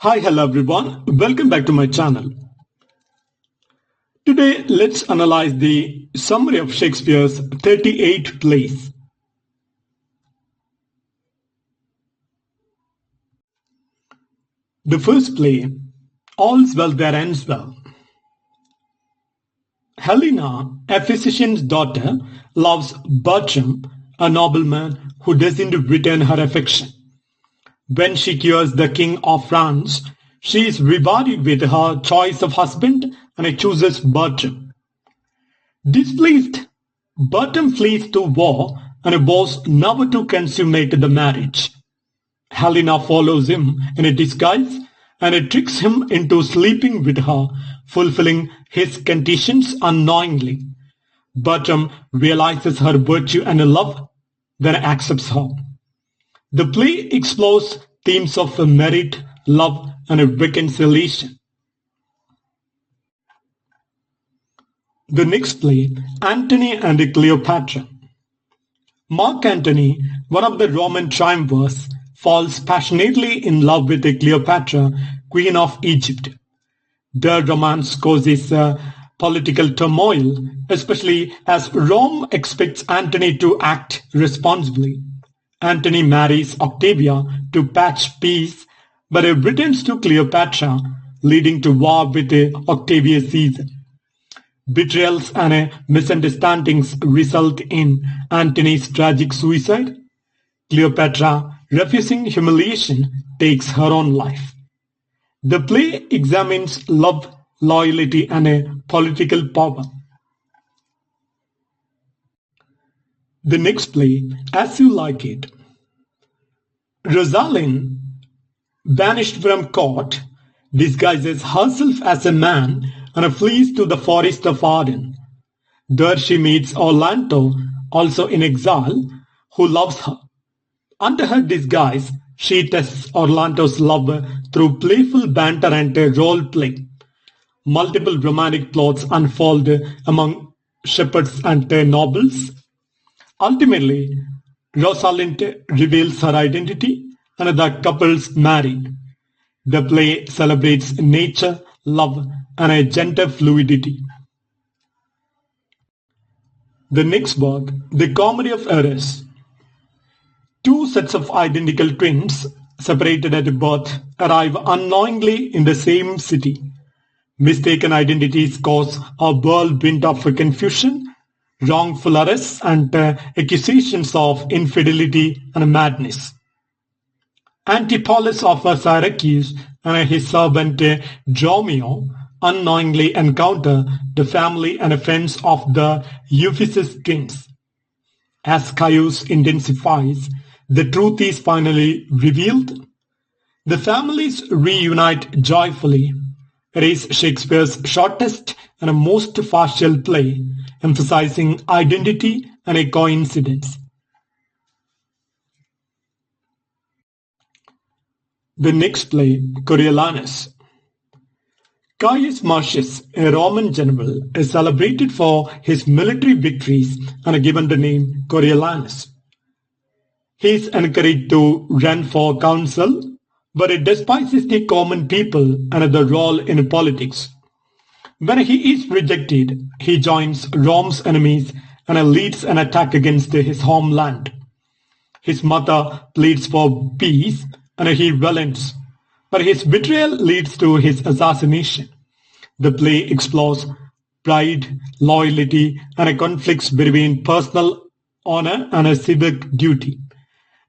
Hi, hello everyone. Welcome back to my channel. Today, let's analyze the summary of Shakespeare's 38 plays. The first play, All's Well That Ends Well. Helena, a physician's daughter, loves Bertram, a nobleman who doesn't return her affection. When she cures the King of France, she is rewarded with her choice of husband and chooses Bertram. Displeased, Bertram flees to war and vows never to consummate the marriage. Helena follows him in a disguise and tricks him into sleeping with her, fulfilling his conditions unknowingly. Bertram realizes her virtue and love, then accepts her. The play explores themes of merit, love, and reconciliation. The next play, Antony and Cleopatra. Mark Antony, one of the Roman triumvirs, falls passionately in love with Cleopatra, Queen of Egypt. Their romance causes political turmoil, especially as Rome expects Antony to act responsibly. Antony marries Octavia to patch peace, but returns to Cleopatra, leading to war with Octavia's Caesar. Betrayals and misunderstandings result in Antony's tragic suicide. Cleopatra, refusing humiliation, takes her own life. The play examines love, loyalty, and political power. The next play, As You Like It. Rosalind, banished from court, disguises herself as a man and flees to the forest of Arden. There she meets Orlando, also in exile, who loves her. Under her disguise, she tests Orlando's love through playful banter and role-play. Multiple romantic plots unfold among shepherds and nobles. Ultimately, Rosalind reveals her identity and the couples marry. The play celebrates nature, love, and gender fluidity. The next work, The Comedy of Errors. Two sets of identical twins, separated at birth, arrive unknowingly in the same city. Mistaken identities cause a whirlwind of confusion, wrongful arrests, and accusations of infidelity and madness. Antipholus of Syracuse and his servant Dromio unknowingly encounter the family and friends of the Ephesus kings. As chaos intensifies, the truth is finally revealed. The families reunite joyfully. It is Shakespeare's shortest and most partial play, emphasizing identity and a coincidence. The next play, Coriolanus. Caius Marcius, a Roman general, is celebrated for his military victories and given the name Coriolanus. He is encouraged to run for council, but he despises the common people and the role in politics. When he is rejected, he joins Rome's enemies and leads an attack against his homeland. His mother pleads for peace and he relents, but his betrayal leads to his assassination. The play explores pride, loyalty, and conflicts between personal honor and a civic duty.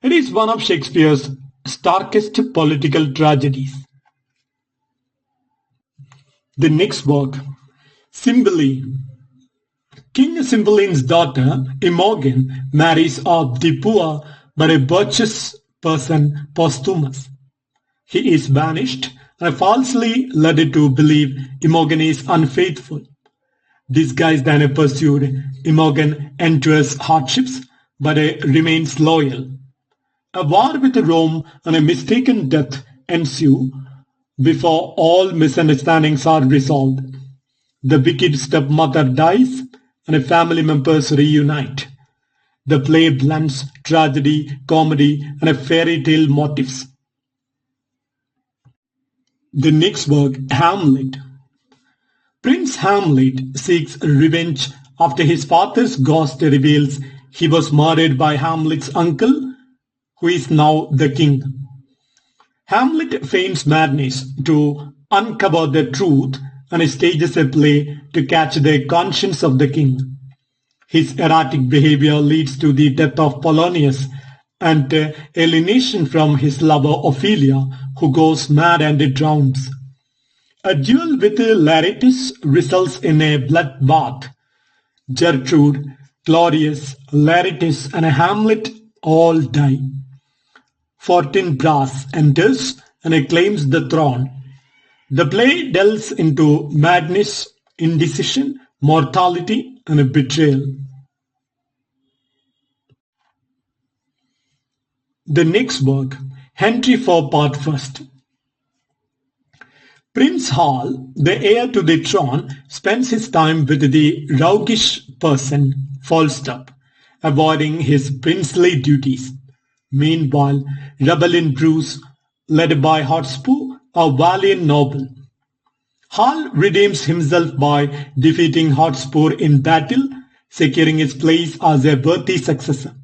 It is one of Shakespeare's starkest political tragedies. The next work, Cymbeline. King Cymbeline's daughter, Imogen, marries the poor but a virtuous person, Posthumus. He is banished and falsely led to believe Imogen is unfaithful. Disguised and pursued, Imogen endures hardships but remains loyal. A war with Rome and a mistaken death ensue before all misunderstandings are resolved. The wicked stepmother dies and family members reunite. The play blends tragedy, comedy, and fairy tale motifs. The next work, Hamlet. Prince Hamlet seeks revenge after his father's ghost reveals he was murdered by Hamlet's uncle, who is now the king. Hamlet feigns madness to uncover the truth and stages a play to catch the conscience of the king. His erratic behavior leads to the death of Polonius and alienation from his lover Ophelia, who goes mad and drowns. A duel with Laertes results in a bloodbath. Gertrude, Claudius, Laertes, and Hamlet all die. Fortinbras enters and claims the throne. The play delves into madness, indecision, mortality, and betrayal. The next work, Henry IV Part First. Prince Hal, the heir to the throne, spends his time with the roguish person Falstaff, avoiding his princely duties. Meanwhile, rebellion brews, led by Hotspur, a valiant noble. Hal redeems himself by defeating Hotspur in battle, securing his place as a worthy successor.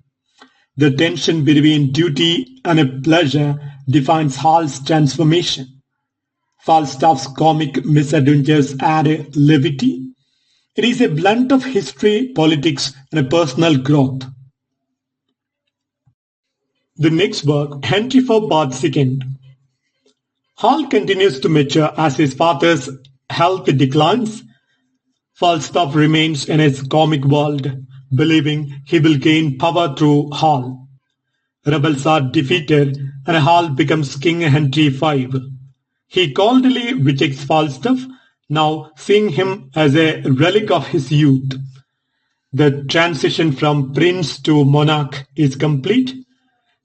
The tension between duty and pleasure defines Hal's transformation. Falstaff's comic misadventures add levity. It is a blend of history, politics, and personal growth. The next work, Henry IV Part II. Hal continues to mature as his father's health declines. Falstaff remains in his comic world, believing he will gain power through Hal. Rebels are defeated and Hal becomes King Henry V. He coldly rejects Falstaff, now seeing him as a relic of his youth. The transition from prince to monarch is complete.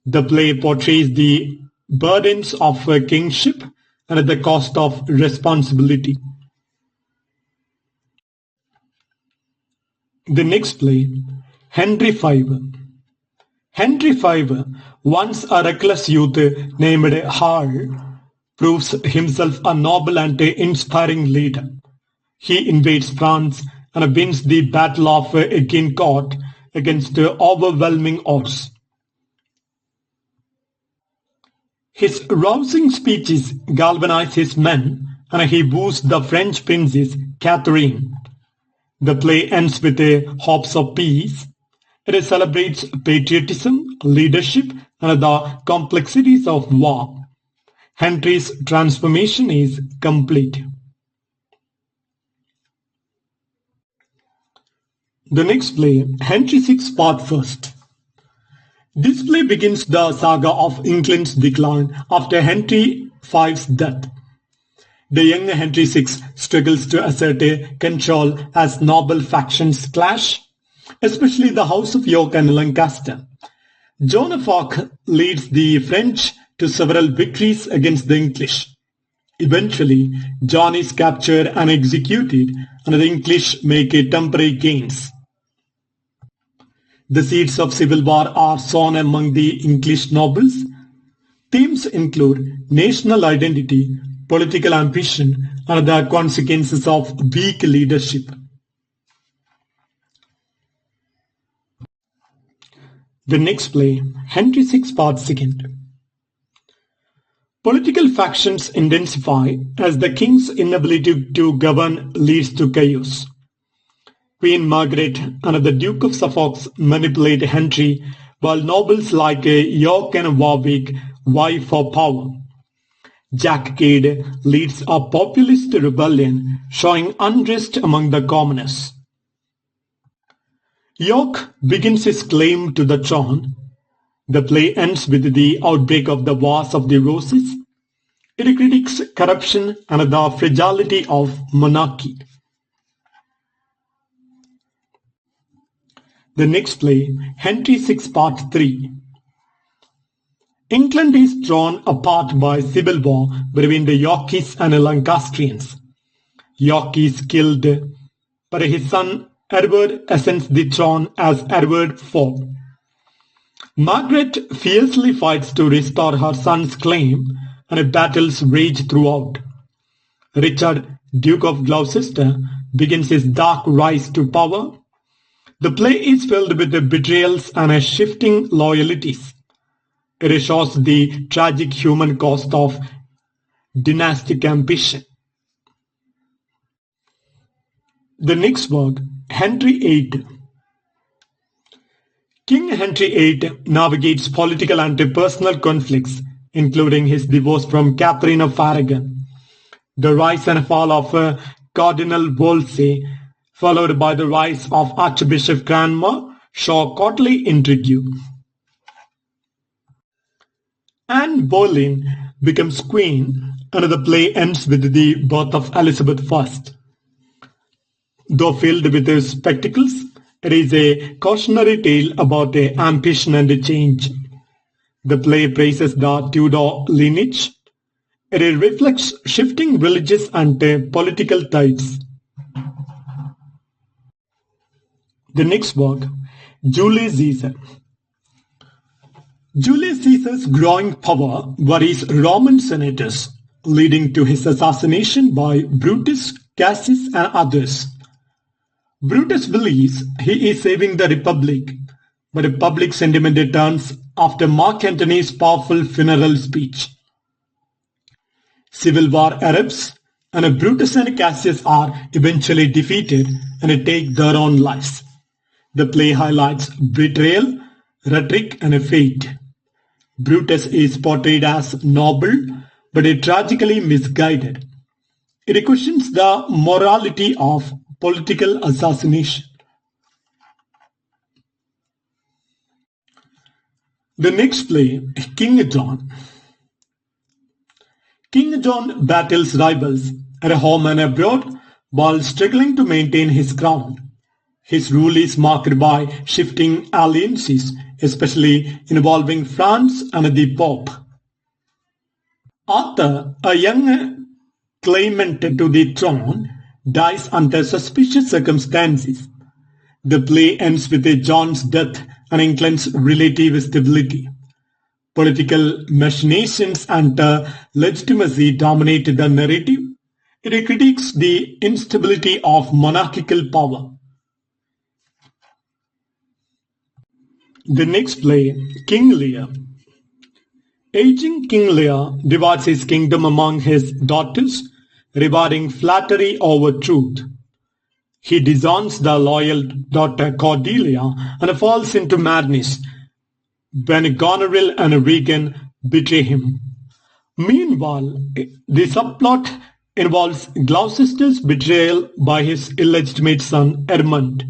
The play portrays the burdens of kingship and the cost of responsibility. The next play, Henry V. Henry V, once a reckless youth named Hal, proves himself a noble and inspiring leader. He invades France and wins the Battle of Agincourt against overwhelming odds. His rousing speeches galvanize his men and he woos the French princess Catherine. The play ends with hopes of peace. It celebrates patriotism, leadership, and the complexities of war. Henry's transformation is complete. The next play, Henry VI Part First. This play begins the saga of England's decline after Henry V's death. The young Henry VI struggles to assert control as noble factions clash, especially the House of York and Lancaster. Joan of Arc leads the French to several victories against the English. Eventually, John is captured and executed, and the English make temporary gains. The seeds of civil war are sown among the English nobles. Themes include national identity, political ambition, and the consequences of weak leadership. The next play, Henry VI Part II. Political factions intensify as the king's inability to govern leads to chaos. Queen Margaret and the Duke of Suffolk manipulate Henry, while nobles like York and Warwick vie for power. Jack Cade leads a populist rebellion, showing unrest among the commoners. York begins his claim to the throne. The play ends with the outbreak of the Wars of the Roses. It critiques corruption and the fragility of monarchy. The next play, Henry VI Part III. England is torn apart by civil war between the Yorkists and Lancastrians. York is killed, but his son Edward ascends the throne as Edward IV. Margaret fiercely fights to restore her son's claim, and battles rage throughout. Richard, Duke of Gloucester, begins his dark rise to power. The play is filled with the betrayals and shifting loyalties. It shows the tragic human cost of dynastic ambition. The next work, Henry VIII. King Henry VIII navigates political and personal conflicts, including his divorce from Catherine of Aragon, the rise and fall of Cardinal Wolsey, followed by the rise of Archbishop Cranmer, show courtly intrigue. Anne Boleyn becomes queen, and the play ends with the birth of Elizabeth I. Though filled with spectacles, it is a cautionary tale about ambition and change. The play praises the Tudor lineage. It reflects shifting religious and political tides. The next work, Julius Caesar. Julius Caesar's growing power worries Roman senators, leading to his assassination by Brutus, Cassius, and others. Brutus believes he is saving the Republic, but a public sentiment turns after Mark Antony's powerful funeral speech. Civil war erupts, and Brutus and Cassius are eventually defeated and take their own lives. The play highlights betrayal, rhetoric, and fate. Brutus is portrayed as noble, but tragically misguided. It questions the morality of political assassination. The next play, King John. King John battles rivals at home and abroad while struggling to maintain his crown. His rule is marked by shifting alliances, especially involving France and the Pope. Arthur, a young claimant to the throne, dies under suspicious circumstances. The play ends with John's death and England's relative stability. Political machinations and legitimacy dominate the narrative. It critiques the instability of monarchical power. The next play, King Lear. Aging King Lear divides his kingdom among his daughters, rewarding flattery over truth. He disowns the loyal daughter Cordelia and falls into madness when Goneril and Regan betray him. Meanwhile, the subplot involves Gloucester's betrayal by his illegitimate son Edmund.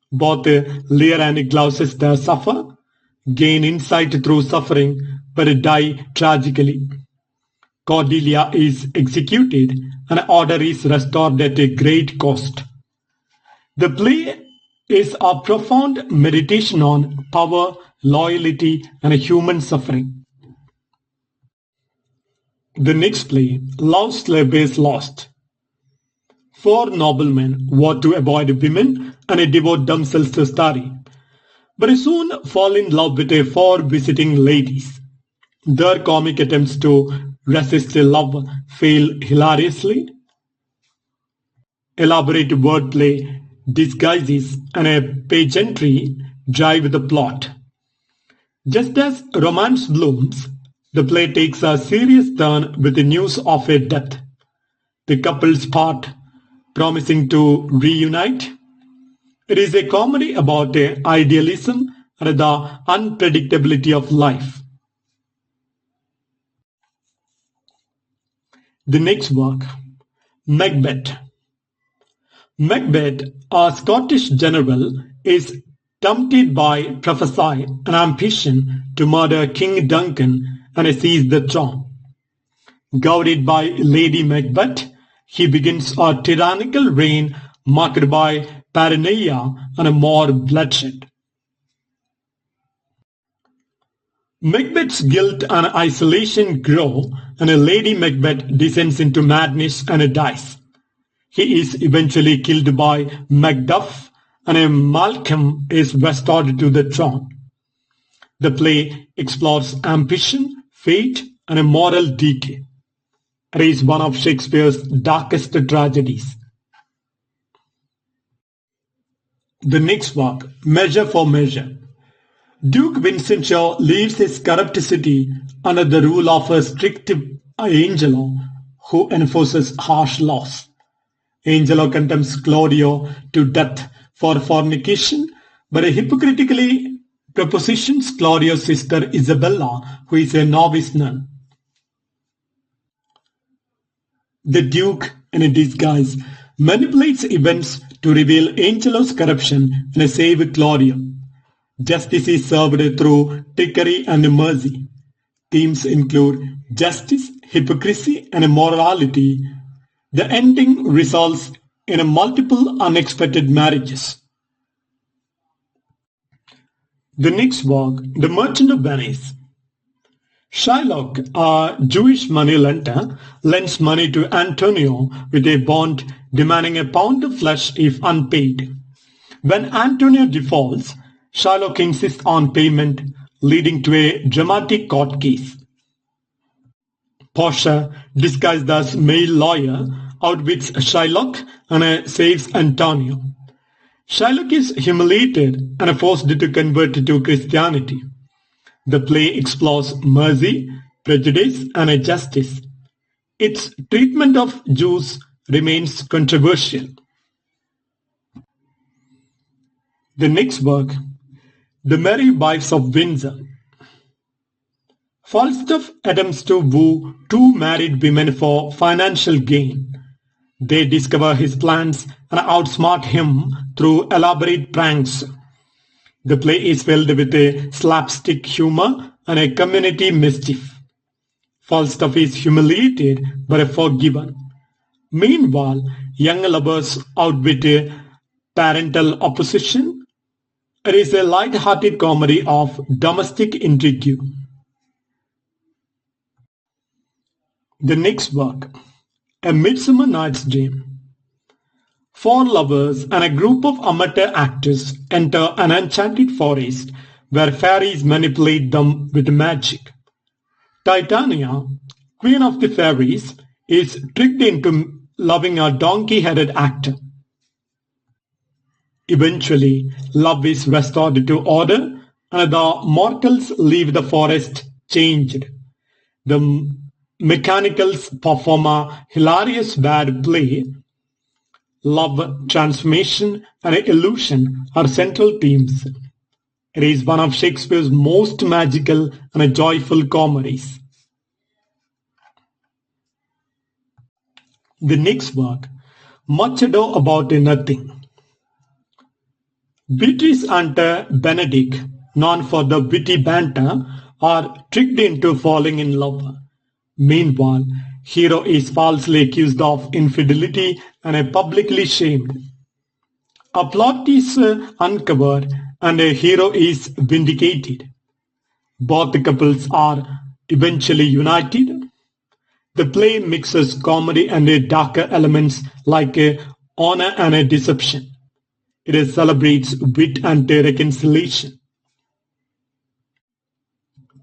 Both Lear and Gloucester suffer, gain insight through suffering, but die tragically. Cordelia is executed and order is restored at a great cost. The play is a profound meditation on power, loyalty, and human suffering. The next play, Love Slaves Lost. Four noblemen war to avoid women and devote themselves to study, but soon fall in love with four visiting ladies. Their comic attempts to resist love fail hilariously. Elaborate wordplay, disguises, and pageantry drive the plot. Just as romance blooms, the play takes a serious turn with the news of a death. The couples part, promising to reunite. It is a comedy about idealism and the unpredictability of life. The next work, Macbeth. Macbeth, a Scottish general, is tempted by prophecy and ambition to murder King Duncan and seize the throne. Goaded by Lady Macbeth, he begins a tyrannical reign marked by paranoia and more bloodshed. Macbeth's guilt and isolation grow, and Lady Macbeth descends into madness and dies. He is eventually killed by Macduff, and Malcolm is restored to the throne. The play explores ambition, fate, and moral decay. It is one of Shakespeare's darkest tragedies. The next work, Measure for Measure. Duke Vincenzo leaves his corrupt city under the rule of a strict Angelo who enforces harsh laws. Angelo condemns Claudio to death for fornication, but hypocritically propositions Claudio's sister Isabella, who is a novice nun. The Duke, in a disguise, manipulates events to reveal Angelo's corruption and save Claudio. Justice is served through trickery and mercy. Themes include justice, hypocrisy, and morality. The ending results in multiple unexpected marriages. The next work, The Merchant of Venice. Shylock, a Jewish moneylender, lends money to Antonio with a bond demanding a pound of flesh if unpaid. When Antonio defaults, Shylock insists on payment, leading to a dramatic court case. Portia, disguised as male lawyer, outwits Shylock and saves Antonio. Shylock is humiliated and forced to convert to Christianity. The play explores mercy, prejudice, and justice. Its treatment of Jews remains controversial. The next work, The Merry Wives of Windsor. Falstaff attempts to woo two married women for financial gain. They discover his plans and outsmart him through elaborate pranks. The play is filled with a slapstick humor and a community mischief. Falstaff is humiliated but forgiven. Meanwhile, young lovers outwit parental opposition. It is a light-hearted comedy of domestic intrigue. The next work, A Midsummer Night's Dream. Four lovers and a group of amateur actors enter an enchanted forest where fairies manipulate them with magic. Titania, queen of the fairies, is tricked into loving a donkey-headed actor. Eventually, love is restored to order and the mortals leave the forest changed. The mechanicals perform a hilarious bad play. Love, transformation, and illusion are central themes. It is one of Shakespeare's most magical and joyful comedies. The next work, Much Ado About Nothing. Beatrice and Benedict, known for the witty banter, are tricked into falling in love. Meanwhile, hero is falsely accused of infidelity and publicly shamed. A plot is uncovered and a hero is vindicated. Both couples are eventually united. The play mixes comedy and darker elements like honor and deception. It celebrates wit and reconciliation.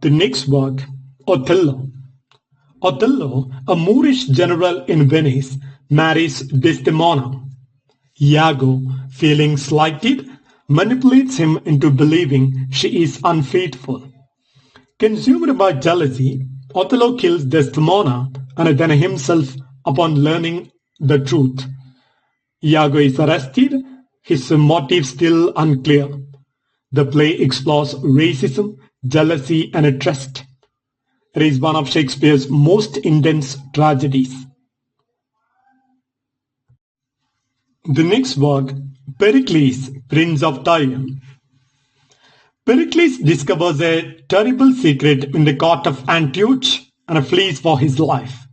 The next work, Othello. Othello, a Moorish general in Venice, marries Desdemona. Iago, feeling slighted, manipulates him into believing she is unfaithful. Consumed by jealousy, Othello kills Desdemona and then himself upon learning the truth. Iago is arrested, his motive still unclear. The play explores racism, jealousy, and trust. It is one of Shakespeare's most intense tragedies. The next work, Pericles, Prince of Tyre. Pericles discovers a terrible secret in the court of Antioch and flees for his life.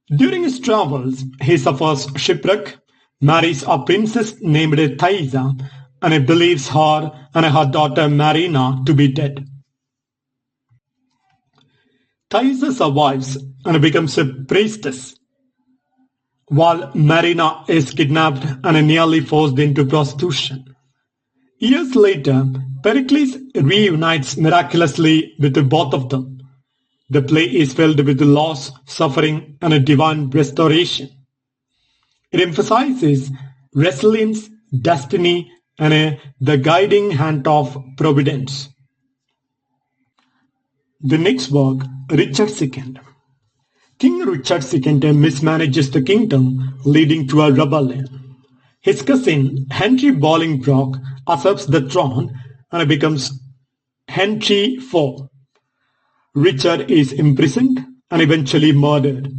During his travels, he suffers shipwreck, marries a princess named Thaisa, and believes her and her daughter Marina to be dead. Thaisa survives and becomes a priestess, while Marina is kidnapped and nearly forced into prostitution. Years later, Pericles reunites miraculously with both of them. The play is filled with loss, suffering, and a divine restoration. It emphasizes resilience, destiny, and the guiding hand of providence. The next work, Richard II. King Richard II mismanages the kingdom, leading to a rebellion. His cousin, Henry Bolingbroke, usurps the throne and becomes Henry IV. Richard is imprisoned and eventually murdered.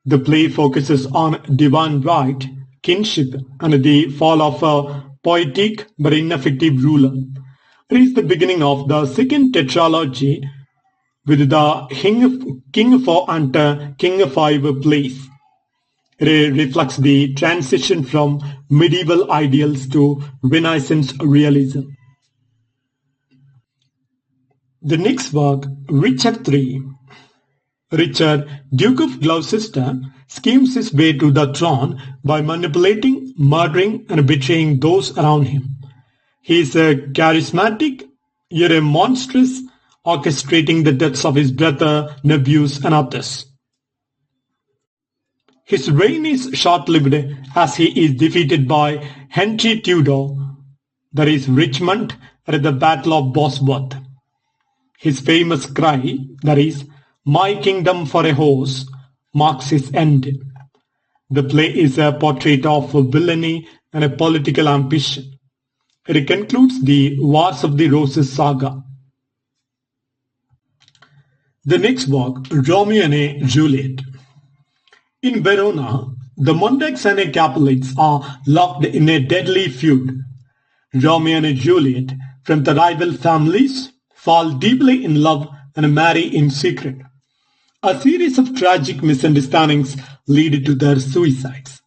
The play focuses on divine right, kinship, and the fall of a poetic but ineffective ruler. It is the beginning of the second tetralogy with the King IV and King V plays. It reflects the transition from medieval ideals to Renaissance realism. The next work, Richard III. Richard, Duke of Gloucester, schemes his way to the throne by manipulating, murdering, and betraying those around him. He is a charismatic, yet a monstrous, orchestrating the deaths of his brother, nephews, and others. His reign is short-lived as he is defeated by Henry Tudor, that is Richmond, at the Battle of Bosworth. His famous cry, that is, "My kingdom for a horse," marks his end. The play is a portrait of villainy and a political ambition. It concludes the Wars of the Roses saga. The next work, Romeo and Juliet. In Verona, the Montagues and Capulets are locked in a deadly feud. Romeo and Juliet, from the rival families, fall deeply in love and marry in secret. A series of tragic misunderstandings lead to their suicides.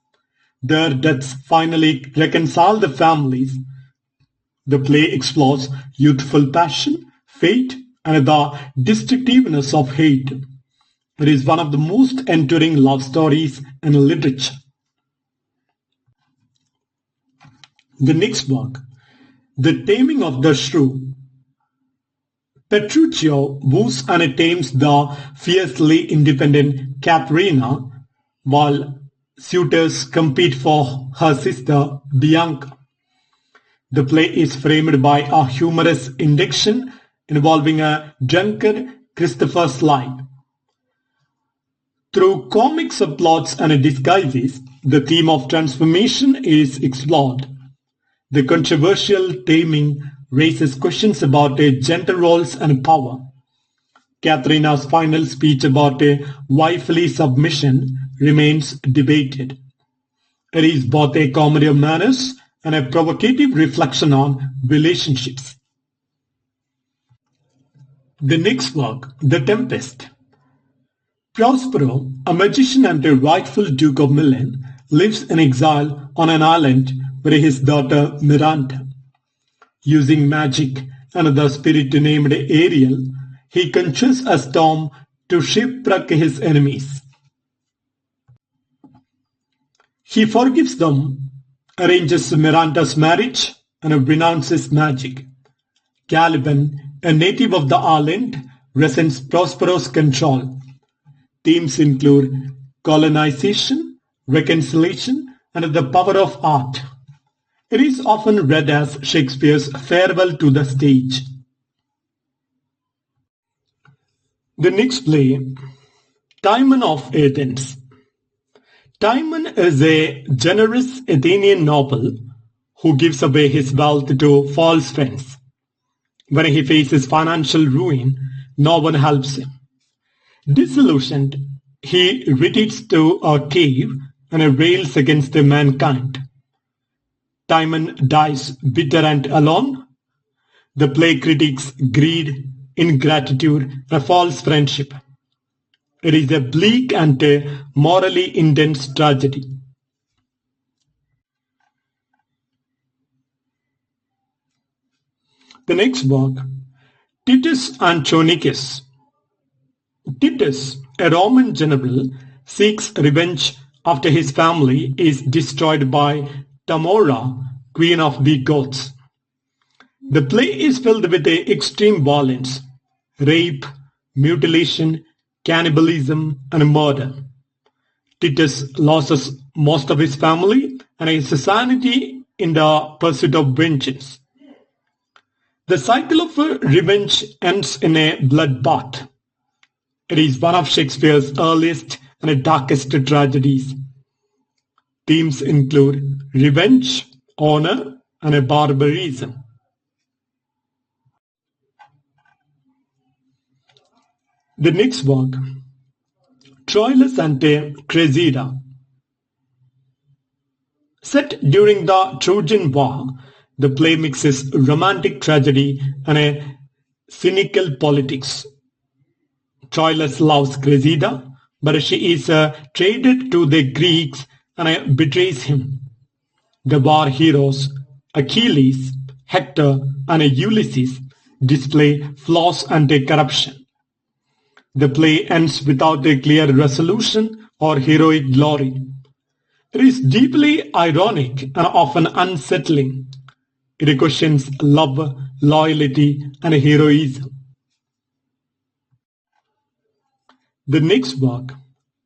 Their deaths finally reconcile the families. The play explores youthful passion, fate, and the destructiveness of hate. It is one of the most enduring love stories in literature. The next work, The Taming of the Shrew. Petruchio woos and tames the fiercely independent Caterina, while suitors compete for her sister Bianca. The play is framed by a humorous induction involving a drunkard Christopher's life. Through comic subplots and disguises, the theme of transformation is explored. The controversial taming raises questions about gender roles and power. Caterina's final speech about wifely submission remains debated. It is both a comedy of manners and a provocative reflection on relationships. The next work, The Tempest. Prospero, a magician and a rightful Duke of Milan, lives in exile on an island with his daughter Miranda. Using magic and the spirit named Ariel, he conjures a storm to shipwreck his enemies. He forgives them, arranges Miranda's marriage, and renounces magic. Caliban, a native of the island, resents Prospero's control. Themes include colonization, reconciliation, and the power of art. It is often read as Shakespeare's farewell to the stage. The next play, Timon of Athens. Timon is a generous Athenian noble who gives away his wealth to false friends. When he faces financial ruin, no one helps him. Disillusioned, he retreats to a cave and rails against mankind. Timon dies bitter and alone. The play critiques greed, ingratitude, and false friendship. It is a bleak and a morally intense tragedy. The next work, Titus Andronicus. Titus, a Roman general, seeks revenge after his family is destroyed by Tamora, queen of the Goths. The play is filled with extreme violence, rape, mutilation, cannibalism, and murder. Titus loses most of his family and his sanity in the pursuit of vengeance. The cycle of revenge ends in a bloodbath. It is one of Shakespeare's earliest and darkest tragedies. Themes include revenge, honor, and barbarism. The next work, Troilus and Cressida. Set during the Trojan War, the play mixes romantic tragedy and a cynical politics. Troilus loves Cressida, but she is traded to the Greeks and betrays him. The war heroes, Achilles, Hector, and Ulysses, display flaws and corruption. The play ends without a clear resolution or heroic glory. It is deeply ironic and often unsettling. It questions love, loyalty, and heroism. The next work,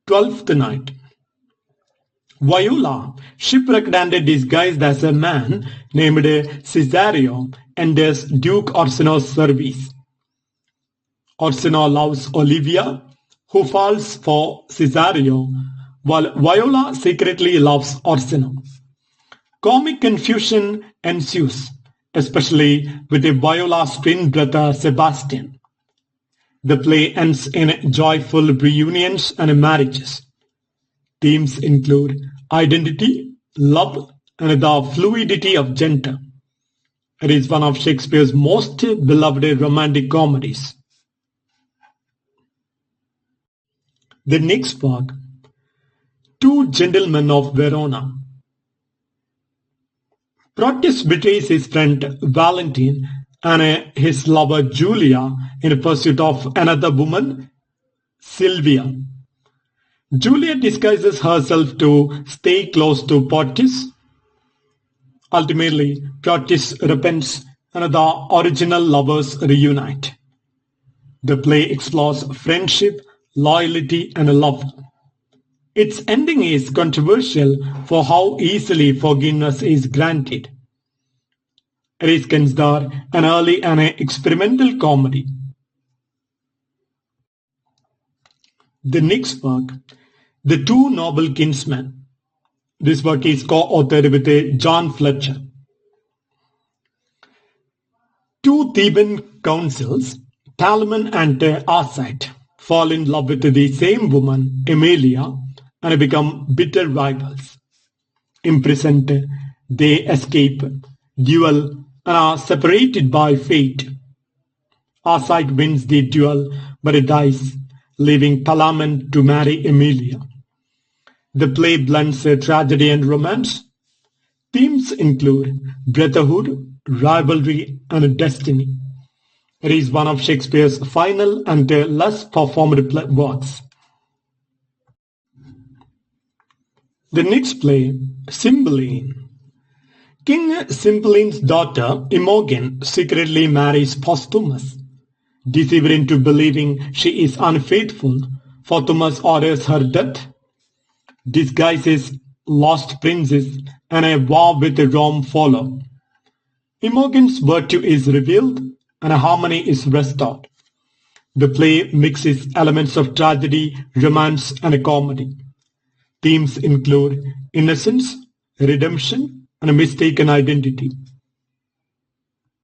Twelfth Night. Viola, shipwrecked and disguised as a man named Cesario, enters Duke Orsino's service. Orsino loves Olivia, who falls for Cesario, while Viola secretly loves Orsino. Comic confusion ensues, especially with Viola's twin brother Sebastian. The play ends in joyful reunions and marriages. Themes include identity, love, and the fluidity of gender. It is one of Shakespeare's most beloved romantic comedies. The next work, Two Gentlemen of Verona. Proteus betrays his friend Valentine and his lover Julia in pursuit of another woman, Sylvia. Julia disguises herself to stay close to Proteus. Ultimately, Proteus repents and the original lovers reunite. The play explores friendship, loyalty, and love. Its ending is controversial for how easily forgiveness is granted. It is considered an early and experimental comedy. The next work, The Two Noble Kinsmen. This work is co-authored with John Fletcher. Two Theban councils, Palamon and Arcite, fall in love with the same woman, Emilia, and become bitter rivals. Imprisoned, they escape, duel, and are separated by fate. Arcite wins the duel, but dies, leaving Palamon to marry Emilia. The play blends tragedy and romance. Themes include brotherhood, rivalry, and destiny. It is one of Shakespeare's final and less performed works. The next play, Cymbeline. King Cymbeline's daughter, Imogen, secretly marries Posthumus. Deceived into believing she is unfaithful, Posthumus orders her death. Disguises lost princes and a war with Rome follow. Imogen's virtue is revealed and harmony is restored. The play mixes elements of tragedy, romance, and comedy. Themes include innocence, redemption, and mistaken identity.